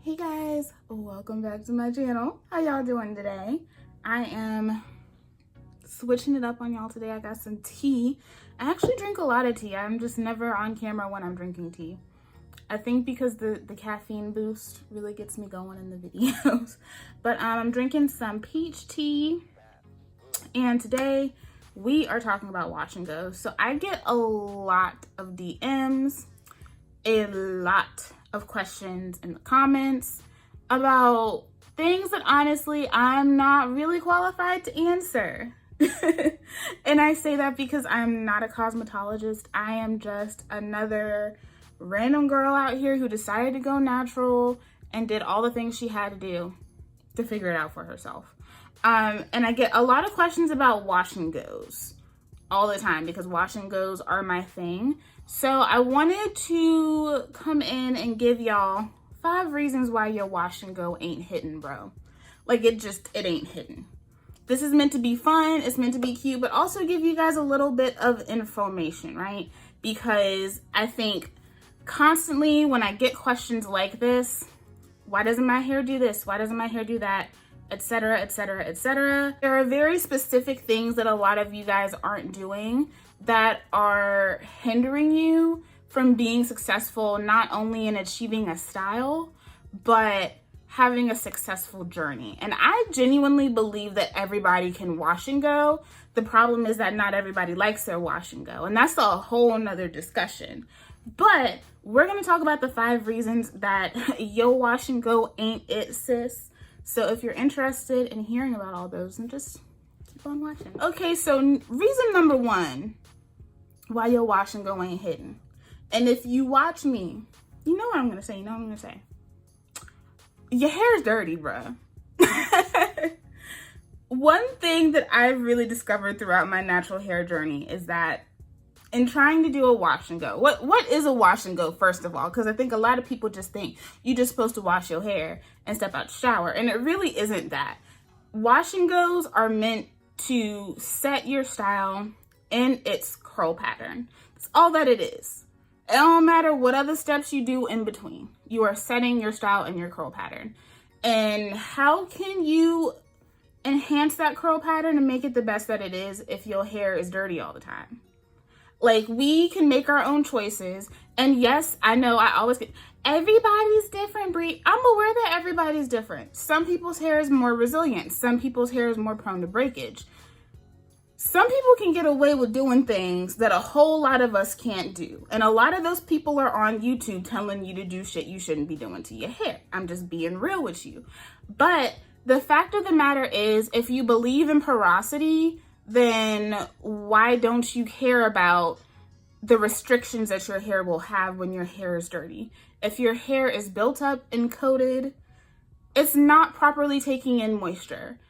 Hey guys, welcome back to my channel. How y'all doing today? I am switching it up on y'all today. I got some tea. I actually drink a lot of tea. I'm just never on camera when I'm drinking tea. I think because the caffeine boost really gets me going in the videos. But I'm drinking some peach tea, and today we are talking about wash and go. So I get a lot of DMs, a lot of questions in the comments about things that honestly I'm not really qualified to answer. And I say that because I'm not a cosmetologist. I am just another random girl out here who decided to go natural and did all the things she had to do to figure it out for herself. And I get a lot of questions about wash and goes all the time because wash and goes are my thing. So I wanted to come in and give y'all 5 reasons why your wash and go ain't hitting, bro. Like it ain't hitting. This is meant to be fun, it's meant to be cute, but also give you guys a little bit of information, right? Because I think constantly when I get questions like this, why doesn't my hair do this? Why doesn't my hair do that? Etc, etc, etc. There are very specific things that a lot of you guys aren't doing that are hindering you from being successful, not only in achieving a style, but having a successful journey. And I genuinely believe that everybody can wash and go. The problem is that not everybody likes their wash and go, and that's a whole nother discussion. But we're gonna talk about the 5 reasons that your wash and go ain't it, sis. So if you're interested in hearing about all those, then just keep on watching. Okay, so reason number 1 why your wash and go ain't hidden. And if you watch me, you know what I'm gonna say, your hair is dirty, bruh. One thing that I've really discovered throughout my natural hair journey is that in trying to do a wash and go, what is a wash and go, first of all? Because I think a lot of people just think you're just supposed to wash your hair and step out the shower, and it really isn't that. Wash and goes are meant to set your style in its curl pattern. That's all that it is. It don't matter what other steps you do in between. You are setting your style in your curl pattern. And how can you enhance that curl pattern and make it the best that it is if your hair is dirty all the time? Like, we can make our own choices. And yes, I know I always get, everybody's different, Brie. I'm aware that everybody's different. Some people's hair is more resilient. Some people's hair is more prone to breakage. Some people can get away with doing things that a whole lot of us can't do. And a lot of those people are on YouTube telling you to do shit you shouldn't be doing to your hair. I'm just being real with you. But the fact of the matter is, if you believe in porosity, then why don't you care about the restrictions that your hair will have when your hair is dirty? If your hair is built up and coated, it's not properly taking in moisture.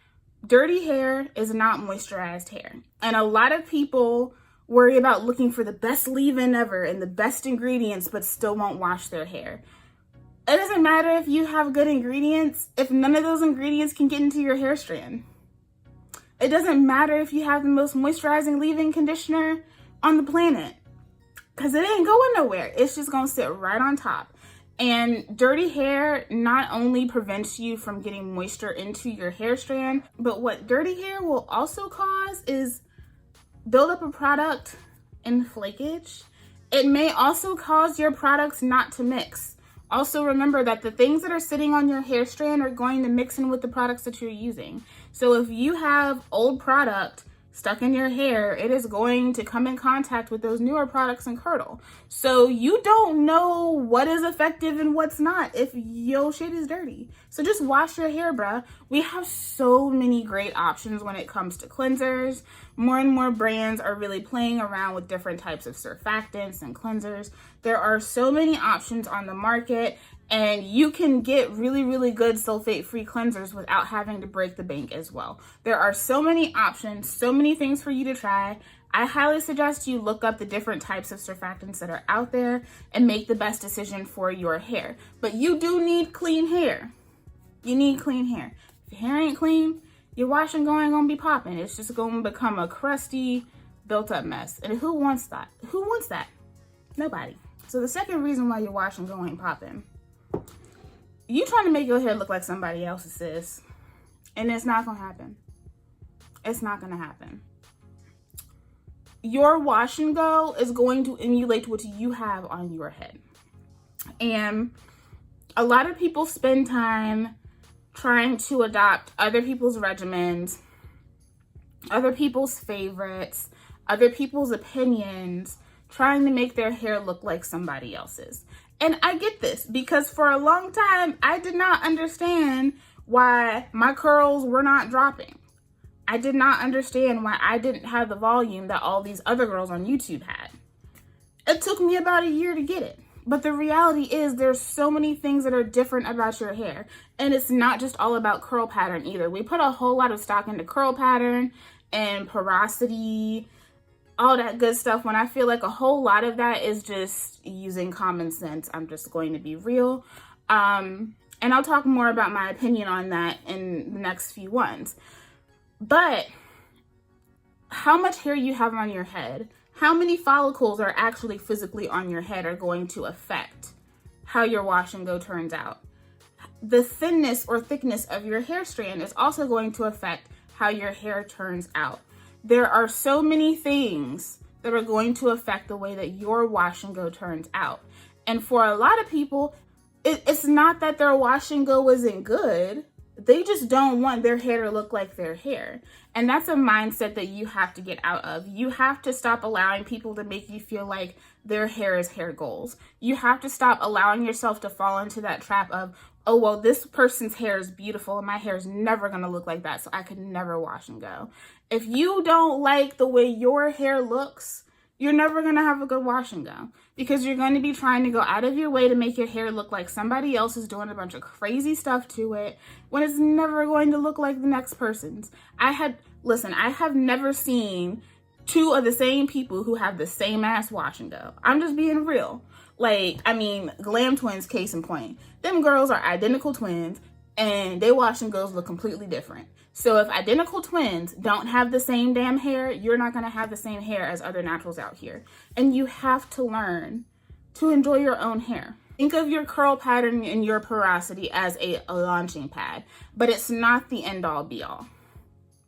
Dirty hair is not moisturized hair. And a lot of people worry about looking for the best leave-in ever and the best ingredients, but still won't wash their hair. It doesn't matter if you have good ingredients if none of those ingredients can get into your hair strand. It doesn't matter if you have the most moisturizing leave-in conditioner on the planet, because it ain't going nowhere. It's just gonna sit right on top. And dirty hair not only prevents you from getting moisture into your hair strand, but what dirty hair will also cause is build up a product in flakage. It may also cause your products not to mix. Also remember that the things that are sitting on your hair strand are going to mix in with the products that you're using. So if you have old product stuck in your hair, it is going to come in contact with those newer products and curdle. So you don't know what is effective and what's not if your shit is dirty. So just wash your hair, bruh. We have so many great options when it comes to cleansers. More and more brands are really playing around with different types of surfactants and cleansers. There are so many options on the market, and you can get really, really good sulfate-free cleansers without having to break the bank as well. There are so many options, so many things for you to try. I highly suggest you look up the different types of surfactants that are out there and make the best decision for your hair. But you do need clean hair. You need clean hair. If your hair ain't clean, your wash and go ain't gonna be popping. It's just gonna become a crusty, built up mess. And who wants that? Who wants that? Nobody. So the second reason why your wash and go ain't popping You trying to make your hair look like somebody else's, sis. And it's not gonna happen. It's not gonna happen. Your wash and go is going to emulate what you have on your head. And a lot of people spend time trying to adopt other people's regimens, other people's favorites, other people's opinions, trying to make their hair look like somebody else's. And I get this because for a long time, I did not understand why my curls were not dropping. I did not understand why I didn't have the volume that all these other girls on YouTube had. It took me about a year to get it. But the reality is there's so many things that are different about your hair. And it's not just all about curl pattern either. We put a whole lot of stock into curl pattern and porosity, all that good stuff, when I feel like a whole lot of that is just using common sense. I'm just going to be real. And I'll talk more about my opinion on that in the next few ones. But how much hair you have on your head, how many follicles are actually physically on your head are going to affect how your wash and go turns out. The thinness or thickness of your hair strand is also going to affect how your hair turns out. There are so many things that are going to affect the way that your wash and go turns out. And for a lot of people, it's not that their wash and go isn't good. They just don't want their hair to look like their hair. And that's a mindset that you have to get out of. You have to stop allowing people to make you feel like their hair is hair goals. You have to stop allowing yourself to fall into that trap of, oh, well, this person's hair is beautiful and my hair is never going to look like that, so I could never wash and go. If you don't like the way your hair looks, you're never going to have a good wash and go, because you're going to be trying to go out of your way to make your hair look like somebody else is doing a bunch of crazy stuff to it when it's never going to look like the next person's. I have never seen two of the same people who have the same ass wash and go. I'm just being real. Glam Twins, case in point. Them girls are identical twins and they wash and goes look completely different. So if identical twins don't have the same damn hair, you're not going to have the same hair as other naturals out here. And you have to learn to enjoy your own hair. Think of your curl pattern and your porosity as a launching pad, but it's not the end all be all,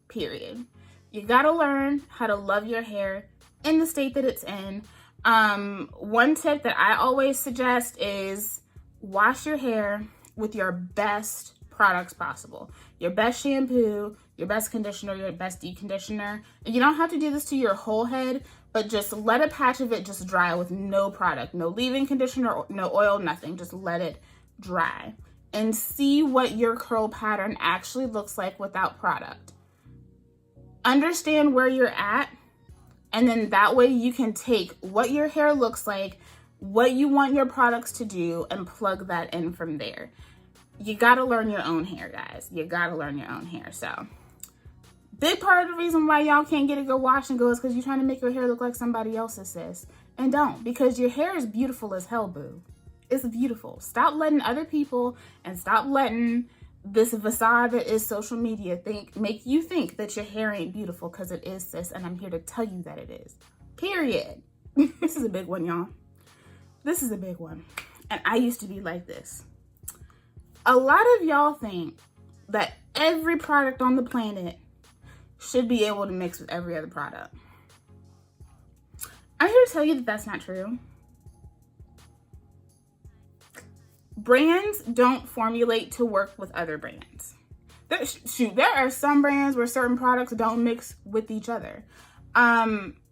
period. You got to learn how to love your hair in the state that it's in. One tip that I always suggest is wash your hair with your best products possible. Your best shampoo, your best conditioner, your best deep conditioner. And you don't have to do this to your whole head, but just let a patch of it just dry with no product, no leave-in conditioner, no oil, nothing. Just let it dry and see what your curl pattern actually looks like without product. Understand where you're at, and then that way you can take what your hair looks like, what you want your products to do, and plug that in from there. You gotta learn your own hair, guys. You gotta learn your own hair. So, big part of the reason why y'all can't get a good wash and go is because you're trying to make your hair look like somebody else's, sis. And don't, because your hair is beautiful as hell, boo. It's beautiful. Stop letting other people and stop letting this facade that is social media make you think that your hair ain't beautiful, because it is, sis. And I'm here to tell you that it is. Period. This is a big one, y'all. This is a big one. And I used to be like this. A lot of y'all think that every product on the planet should be able to mix with every other product. I'm here to tell you that that's not true. Brands don't formulate to work with other brands. There are some brands where certain products don't mix with each other.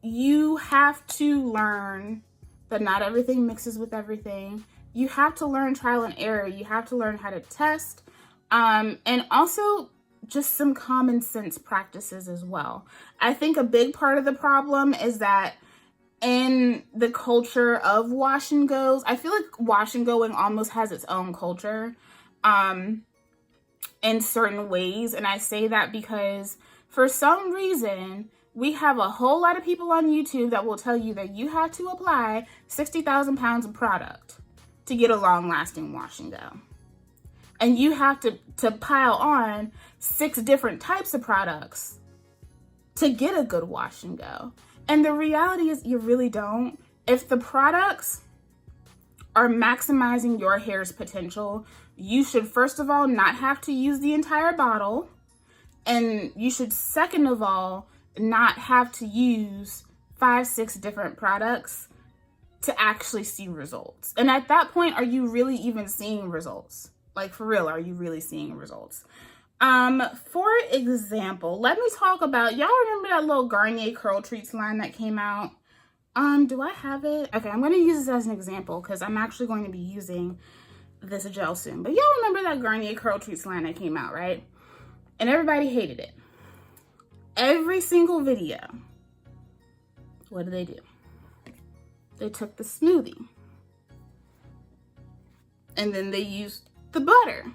You have to learn that not everything mixes with everything. You have to learn trial and error. You have to learn how to test. And also just some common sense practices as well. I think a big part of the problem is that in the culture of wash and goes, I feel like wash and going almost has its own culture in certain ways. And I say that because for some reason, we have a whole lot of people on YouTube that will tell you that you have to apply 60,000 pounds of product to get a long-lasting wash and go. And you have to pile on 6 different types of products to get a good wash and go. And the reality is you really don't. If the products are maximizing your hair's potential, you should first of all not have to use the entire bottle. And you should second of all not have to use 5-6 different products to actually see results. And at that point, are you really even seeing results? Like, for real, are you really seeing results? For example, let me talk about, y'all remember that little Garnier Curl Treats line that came out? Do I have it? Okay, I'm going to use this as an example because I'm actually going to be using this gel soon. But y'all remember that Garnier Curl Treats line that came out, right? And everybody hated it. Every single video, what do? They took the smoothie and then they used the butter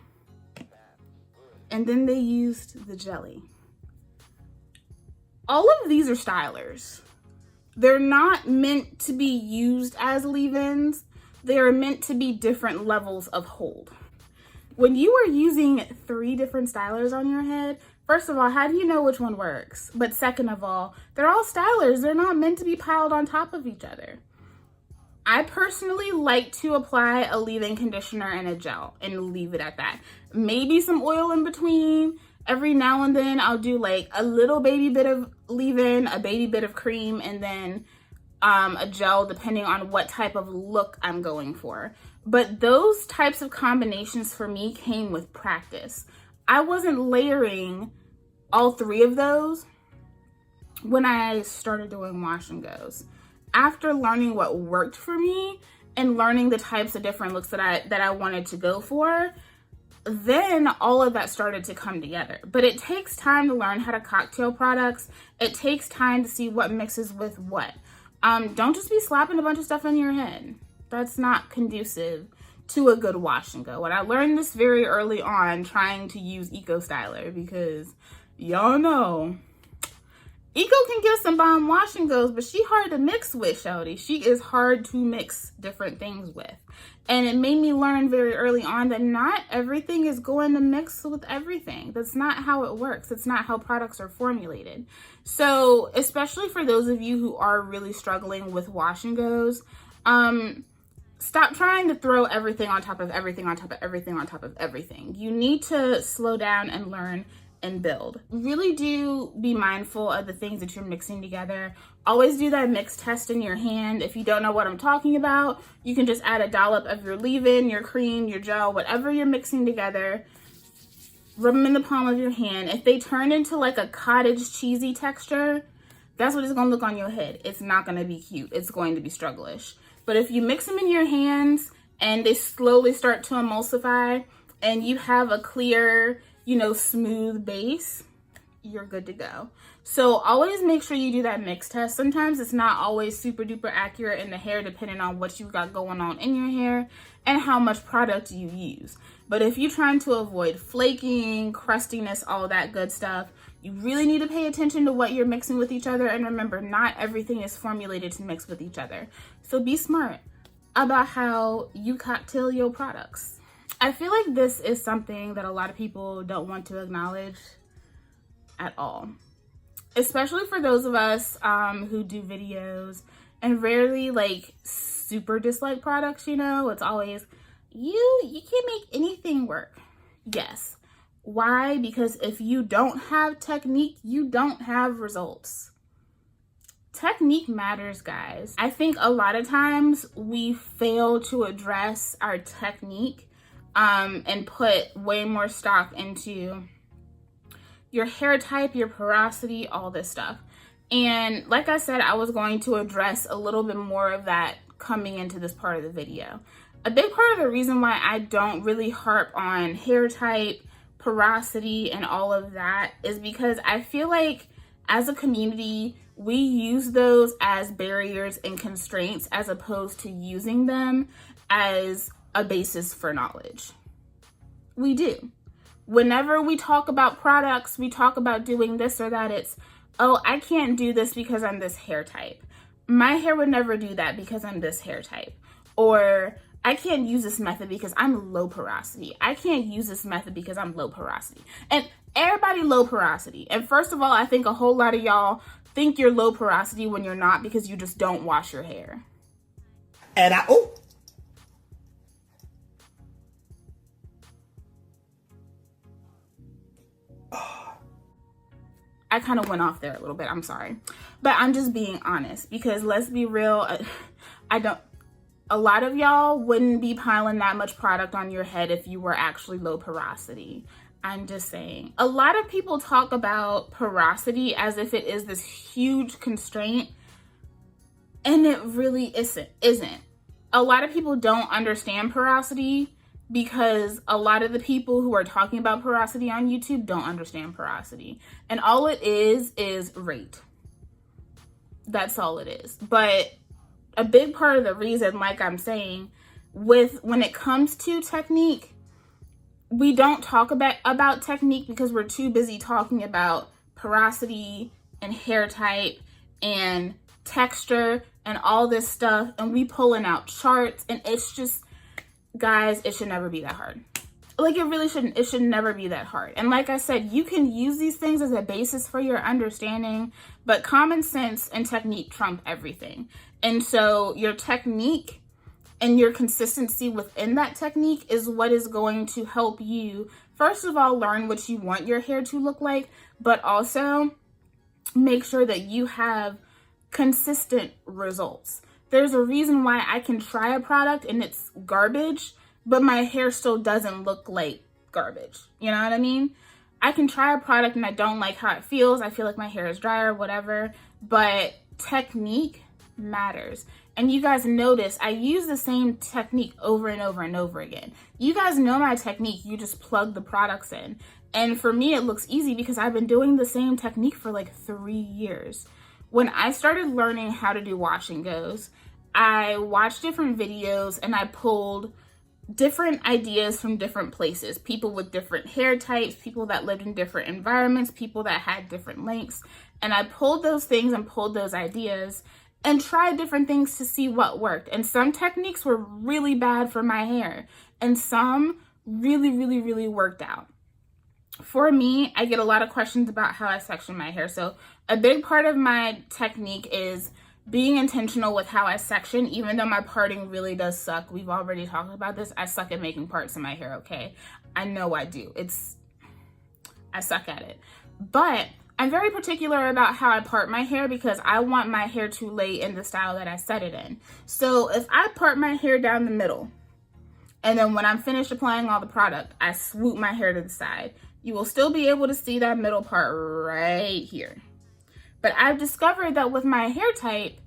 and then they used the jelly. All of these are stylers. They're not meant to be used as leave-ins. They are meant to be different levels of hold. When you are using 3 different stylers on your head, first of all, how do you know which one works? But second of all, they're all stylers. They're not meant to be piled on top of each other. I personally like to apply a leave-in conditioner and a gel and leave it at that. Maybe some oil in between. Every now and then I'll do like a little baby bit of leave-in, a baby bit of cream, and then a gel depending on what type of look I'm going for. But those types of combinations for me came with practice. I wasn't layering all 3 of those when I started doing wash and goes. After learning what worked for me and learning the types of different looks that I wanted to go for, then all of that started to come together. But it takes time to learn how to cocktail products. It takes time to see what mixes with what. Don't just be slapping a bunch of stuff on your head. That's not conducive to a good wash and go. And I learned this very early on trying to use Eco Styler because y'all know Eco can give some bomb wash and goes, but she hard to mix with, shawty. She is hard to mix different things with. And it made me learn very early on that not everything is going to mix with everything. That's not how it works. It's not how products are formulated. So, especially for those of you who are really struggling with wash and goes, stop trying to throw everything on top of everything on top of everything on top of everything. You need to slow down and learn and build. Really do be mindful of the things that you're mixing together. Always do that mix test in your hand. If you don't know what I'm talking about, you can just add a dollop of your leave-in, your cream, your gel, whatever you're mixing together. Rub them in the palm of your hand. If they turn into like a cottage cheesy texture, that's what it's gonna look on your head. It's not gonna be cute. It's going to be strugglish. But if you mix them in your hands and they slowly start to emulsify and you have a clear, smooth base, you're good to go. So always make sure you do that mix test. Sometimes it's not always super duper accurate in the hair depending on what you've got going on in your hair and how much product you use. But if you're trying to avoid flaking, crustiness, all that good stuff, you really need to pay attention to what you're mixing with each other. And remember, not everything is formulated to mix with each other. So be smart about how you cocktail your products. I feel like this is something that a lot of people don't want to acknowledge at all. Especially for those of us who do videos and rarely super dislike products, It's always, you can't make anything work. Yes. Why? Because if you don't have technique, you don't have results. Technique matters, guys. I think a lot of times we fail to address our technique and put way more stock into your hair type, your porosity, all this stuff. And like I said, I was going to address a little bit more of that coming into this part of the video. A big part of the reason why I don't really harp on hair type, porosity, and all of that is because I feel like as a community, we use those as barriers and constraints as opposed to using them as a basis for knowledge. We do. Whenever we talk about products, we talk about doing this or that, it's, oh, I can't do this because I'm this hair type. My hair would never do that because I'm this hair type. Or I can't use this method because I'm low porosity. I can't use this method because I'm low porosity. And everybody low porosity. And first of all, I think a whole lot of y'all think you're low porosity when you're not because you just don't wash your hair. And I kind of went off there a little bit, I'm sorry. But I'm just being honest, because let's be real, a lot of y'all wouldn't be piling that much product on your head if you were actually low porosity. I'm just saying. A lot of people talk about porosity as if it is this huge constraint, and it really isn't. A lot of people don't understand porosity because a lot of the people who are talking about porosity on YouTube don't understand porosity. And all it is rate. That's all it is. But a big part of the reason, like I'm saying, when it comes to technique, we don't talk about technique because we're too busy talking about porosity and hair type and texture and all this stuff, and we pulling out charts, and it's just, guys, it should never be that hard. Like, it really shouldn't. It should never be that hard. And like I said, you can use these things as a basis for your understanding, but common sense and technique trump everything. And so your technique and your consistency within that technique is what is going to help you, first of all, learn what you want your hair to look like, but also make sure that you have consistent results. There's a reason why I can try a product and it's garbage, but my hair still doesn't look like garbage. You know what I mean? I can try a product and I don't like how it feels. I feel like my hair is dry or whatever, but technique matters. And you guys notice I use the same technique over and over and over again. You guys know my technique. You just plug the products in. And for me, it looks easy because I've been doing the same technique for like 3 years. When I started learning how to do wash and goes, I watched different videos and I pulled different ideas from different places. People with different hair types, people that lived in different environments, people that had different lengths. And I pulled those things and pulled those ideas and tried different things to see what worked. And some techniques were really bad for my hair, and some really, really, really worked out. For me, I get a lot of questions about how I section my hair. So a big part of my technique is being intentional with how I section, even though my parting really does suck. We've already talked about this. I suck at making parts in my hair, okay? I know I do. I suck at it. But I'm very particular about how I part my hair because I want my hair to lay in the style that I set it in. So if I part my hair down the middle, and then when I'm finished applying all the product, I swoop my hair to the side, you will still be able to see that middle part right here. But I've discovered that with my hair type,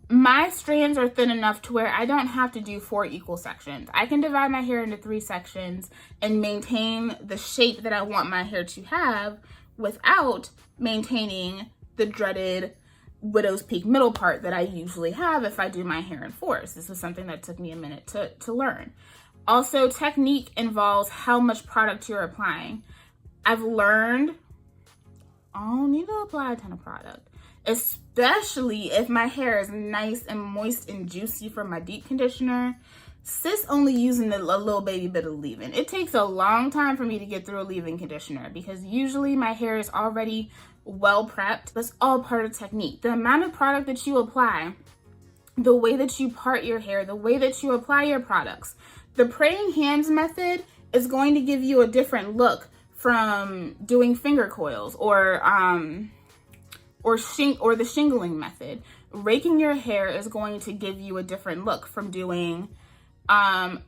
my strands are thin enough to where I don't have to do 4 equal sections. I can divide my hair into 3 sections and maintain the shape that I want my hair to have without maintaining the dreaded widow's peak middle part that I usually have if I do my hair in 4s. This is something that took me a minute to learn. Also, technique involves how much product you're applying. I've learned I don't need to apply a ton of product, especially if my hair is nice and moist and juicy from my deep conditioner. SIS only using a little baby bit of leave-in. It takes a long time for me to get through a leave-in conditioner because usually my hair is already well prepped. That's all part of technique. The amount of product that you apply, the way that you part your hair, the way that you apply your products. The praying hands method is going to give you a different look from doing finger coils or the shingling method. Raking your hair is going to give you a different look from doing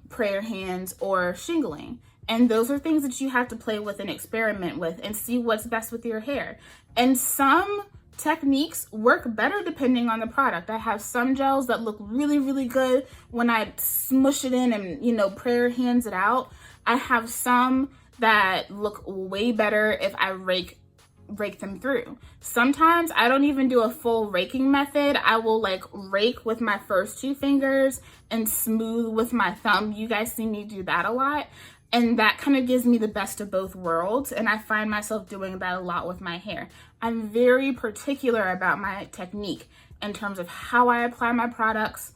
prayer hands or shingling. And those are things that you have to play with and experiment with and see what's best with your hair. And some techniques work better depending on the product. I have some gels that look really, really good when I smush it in and, prayer hands it out. I have some that look way better if I rake them through. Sometimes I don't even do a full raking method. I will rake with my first 2 fingers and smooth with my thumb. You guys see me do that a lot. And that kind of gives me the best of both worlds. And I find myself doing that a lot with my hair. I'm very particular about my technique in terms of how I apply my products.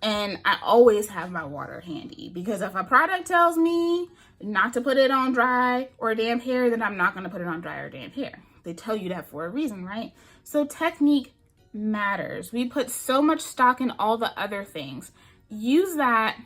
And I always have my water handy because if a product tells me not to put it on dry or damp hair, then I'm not going to put it on dry or damp hair. They tell you that for a reason, right? So technique matters. We put so much stock in all the other things. Use that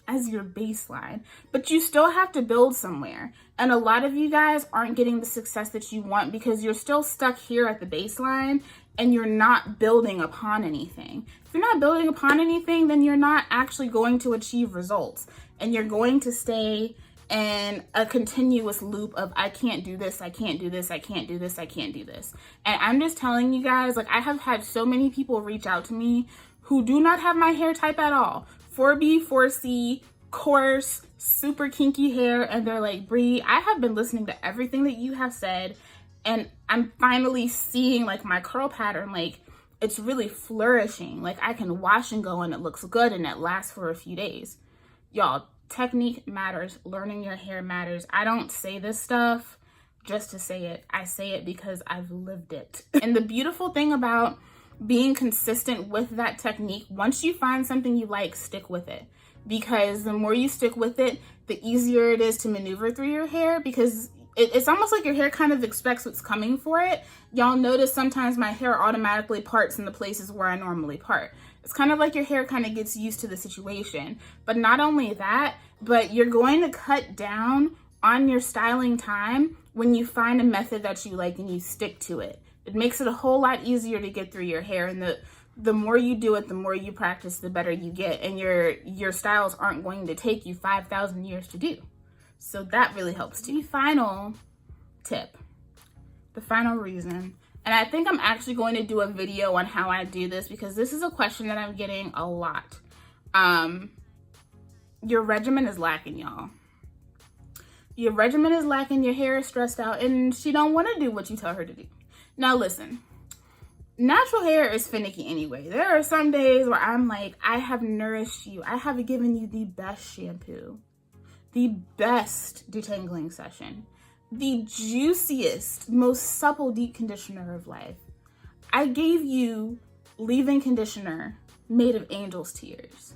as your baseline, but you still have to build somewhere. And a lot of you guys aren't getting the success that you want because you're still stuck here at the baseline and you're not building upon anything. If you're not building upon anything, then you're not actually going to achieve results, and you're going to stay in a continuous loop of I can't do this, I can't do this, I can't do this, I can't do this. And I'm just telling you guys, like, I have had so many people reach out to me who do not have my hair type at all. 4B, 4C, coarse, super kinky hair, and they're like, Bree, I have been listening to everything that you have said, and I'm finally seeing like my curl pattern, like it's really flourishing. Like I can wash and go and it looks good and it lasts for a few days. Y'all, technique matters. Learning your hair matters. I don't say this stuff just to say it. I say it because I've lived it. And the beautiful thing about being consistent with that technique, once you find something you like, stick with it. Because the more you stick with it, the easier it is to maneuver through your hair, because it's almost like your hair kind of expects what's coming for it. Y'all notice sometimes my hair automatically parts in the places where I normally part. It's kind of like your hair kind of gets used to the situation. But not only that, but you're going to cut down on your styling time when you find a method that you like and you stick to it. It makes it a whole lot easier to get through your hair, and the more you do it, the more you practice, the better you get, and your styles aren't going to take you 5,000 years to do. So that really helps too. The final tip, the final reason, and I think I'm actually going to do a video on how I do this because this is a question that I'm getting a lot. Your regimen is lacking, y'all. Your regimen is lacking, your hair is stressed out, and she don't want to do what you tell her to do. Now listen, natural hair is finicky anyway. There are some days where I'm like, I have nourished you. I have given you the best shampoo, the best detangling session, the juiciest, most supple deep conditioner of life. I gave you leave-in conditioner made of angel's tears.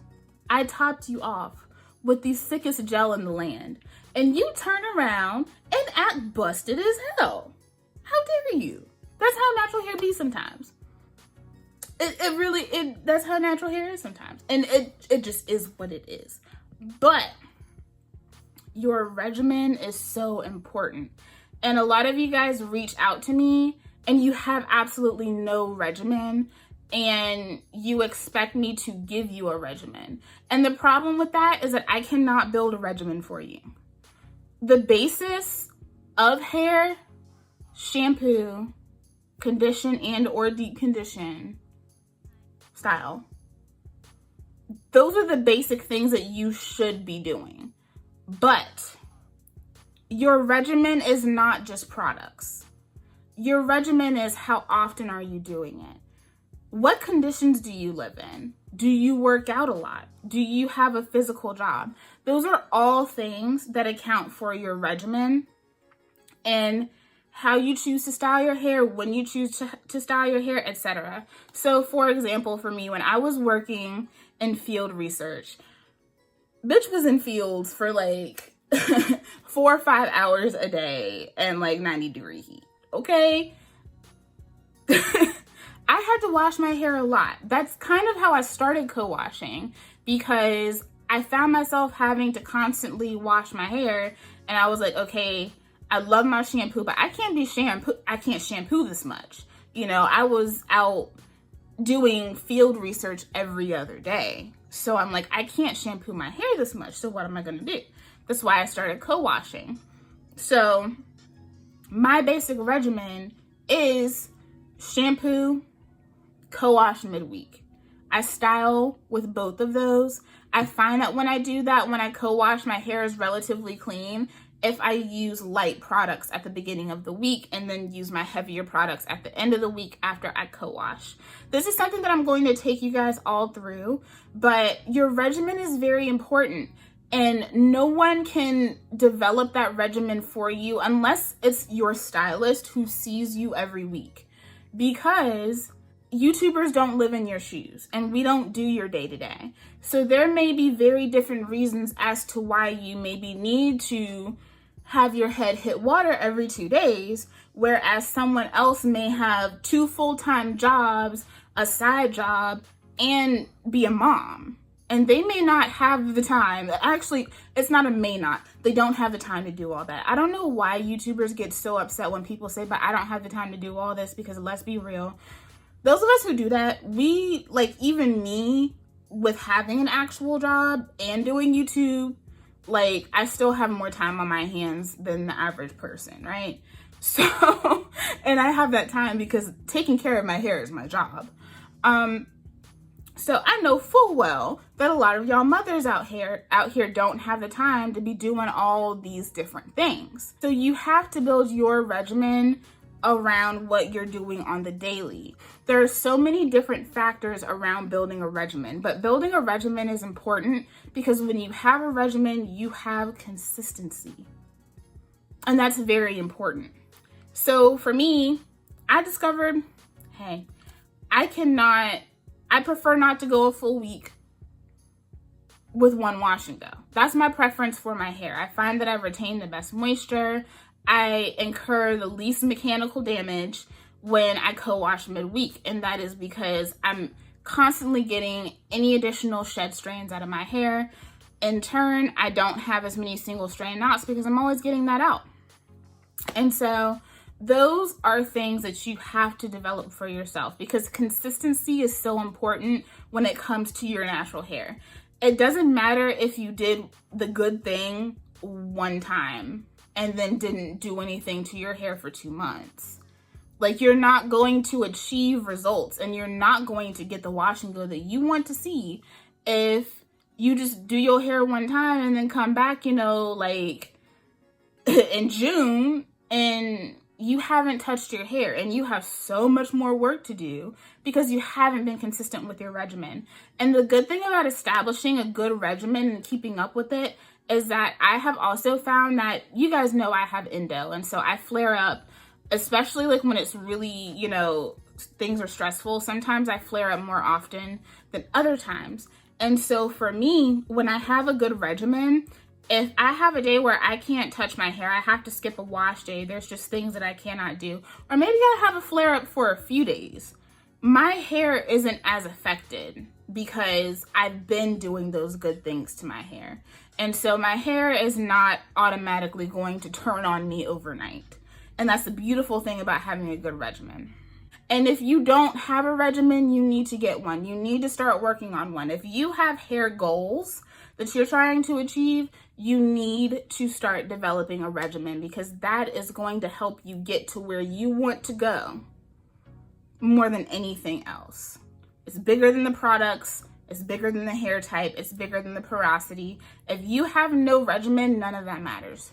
I topped you off with the sickest gel in the land. And you turn around and act busted as hell. How dare you? That's how natural hair be sometimes. That's how natural hair is sometimes. And it just is what it is. But your regimen is so important. And a lot of you guys reach out to me and you have absolutely no regimen and you expect me to give you a regimen. And the problem with that is that I cannot build a regimen for you. The basis of hair, shampoo, condition and or deep condition, style. Those are the basic things that you should be doing. But your regimen is not just products. Your regimen is how often are you doing it? What conditions do you live in? Do you work out a lot? Do you have a physical job? Those are all things that account for your regimen and how you choose to style your hair, when you choose to style your hair, etc. So for example, for me, when I was working in field research, bitch was in fields for like 4 or 5 hours a day and like 90-degree heat, okay? I had to wash my hair a lot. That's kind of how I started co-washing, because I found myself having to constantly wash my hair, and I was like, okay, I love my shampoo, but I can't shampoo this much. You know, I was out doing field research every other day. So I'm like, I can't shampoo my hair this much. So what am I gonna do? That's why I started co-washing. So my basic regimen is shampoo, co-wash midweek. I style with both of those. I find that when I do that, when I co-wash, my hair is relatively clean if I use light products at the beginning of the week and then use my heavier products at the end of the week after I co-wash. This is something that I'm going to take you guys all through, but your regimen is very important, and no one can develop that regimen for you unless it's your stylist who sees you every week, because YouTubers don't live in your shoes and we don't do your day-to-day. So there may be very different reasons as to why you maybe need to have your head hit water every 2 days, whereas someone else may have 2 full-time jobs, a side job, and be a mom. And they may not have the time. Actually, it's not a may not. They don't have the time to do all that. I don't know why YouTubers get so upset when people say, but I don't have the time to do all this, because let's be real. Those of us who do that, we, like, even me, with having an actual job and doing YouTube, like, I still have more time on my hands than the average person, right? So, and I have that time because taking care of my hair is my job. So I know full well that a lot of y'all mothers out here don't have the time to be doing all these different things. So you have to build your regimen around what you're doing on the daily. There are so many different factors around building a regimen, but building a regimen is important because when you have a regimen, you have consistency. And that's very important. So for me, I discovered, hey, I prefer not to go a full week with one wash and go. That's my preference for my hair. I find that I retain the best moisture. I incur the least mechanical damage when I co-wash midweek, and that is because I'm constantly getting any additional shed strands out of my hair. In turn, I don't have as many single strand knots because I'm always getting that out. And so those are things that you have to develop for yourself, because consistency is so important when it comes to your natural hair. It doesn't matter if you did the good thing one time and then didn't do anything to your hair for 2 months. Like, you're not going to achieve results and you're not going to get the wash and go that you want to see if you just do your hair one time and then come back, you know, like in June, and you haven't touched your hair and you have so much more work to do because you haven't been consistent with your regimen. And the good thing about establishing a good regimen and keeping up with it is that I have also found that, you guys know I have endo, and so I flare up, especially like when it's really, you know, things are stressful. Sometimes I flare up more often than other times. And so for me, when I have a good regimen, if I have a day where I can't touch my hair, I have to skip a wash day, there's just things that I cannot do, or maybe I have a flare up for a few days, my hair isn't as affected because I've been doing those good things to my hair. And so my hair is not automatically going to turn on me overnight. And that's the beautiful thing about having a good regimen. And if you don't have a regimen, you need to get one. You need to start working on one. If you have hair goals that you're trying to achieve, you need to start developing a regimen, because that is going to help you get to where you want to go more than anything else. It's bigger than the products. It's bigger than the hair type. It's bigger than the porosity. If you have no regimen, none of that matters.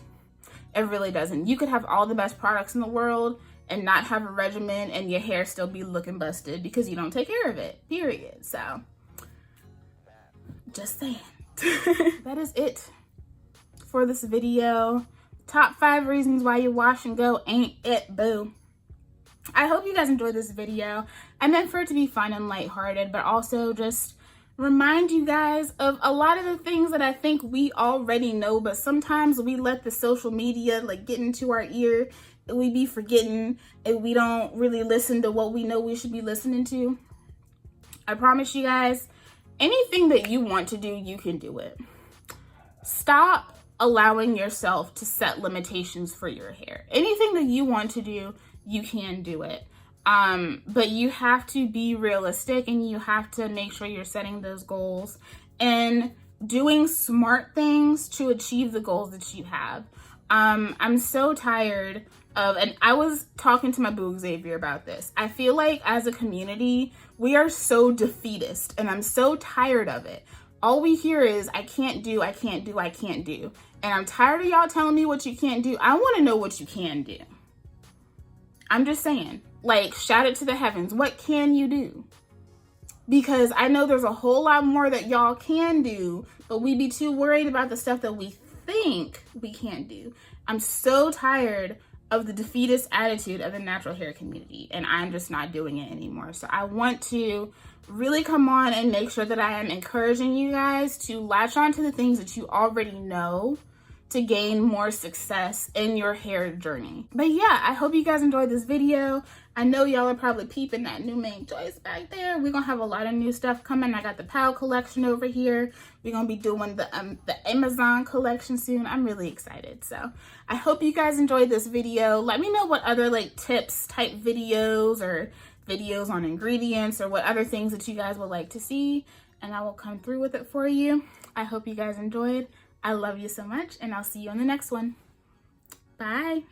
It really doesn't. You could have all the best products in the world and not have a regimen and your hair still be looking busted because you don't take care of it, period. So, just saying. That is it for this video. Top 5 reasons why your wash and go ain't it, boo. I hope you guys enjoyed this video. I meant for it to be fun and lighthearted, but also just remind you guys of a lot of the things that I think we already know, but sometimes we let the social media like get into our ear and we be forgetting and we don't really listen to what we know we should be listening to. I promise you guys, anything that you want to do, you can do it. Stop allowing yourself to set limitations for your hair. Anything that you want to do, you can do it. But you have to be realistic and you have to make sure you're setting those goals and doing smart things to achieve the goals that you have. I'm so tired of, and I was talking to my boo Xavier about this. I feel like as a community, we are so defeatist and I'm so tired of it. All we hear is, I can't do, I can't do, I can't do. And I'm tired of y'all telling me what you can't do. I want to know what you can do. I'm just saying, like, shout it to the heavens. What can you do? Because I know there's a whole lot more that y'all can do, but we be too worried about the stuff that we think we can't do. I'm so tired of the defeatist attitude of the natural hair community, and I'm just not doing it anymore. So I want to really come on and make sure that I am encouraging you guys to latch on to the things that you already know to gain more success in your hair journey. But yeah, I hope you guys enjoyed this video. I know y'all are probably peeping that new main choice back there. We're gonna have a lot of new stuff coming. I got the PAL collection over here. We're gonna be doing the Amazon collection soon. I'm really excited. So I hope you guys enjoyed this video. Let me know what other like tips type videos or videos on ingredients or what other things that you guys would like to see, and I will come through with it for you. I hope you guys enjoyed. I love you so much, and I'll see you on the next one. Bye.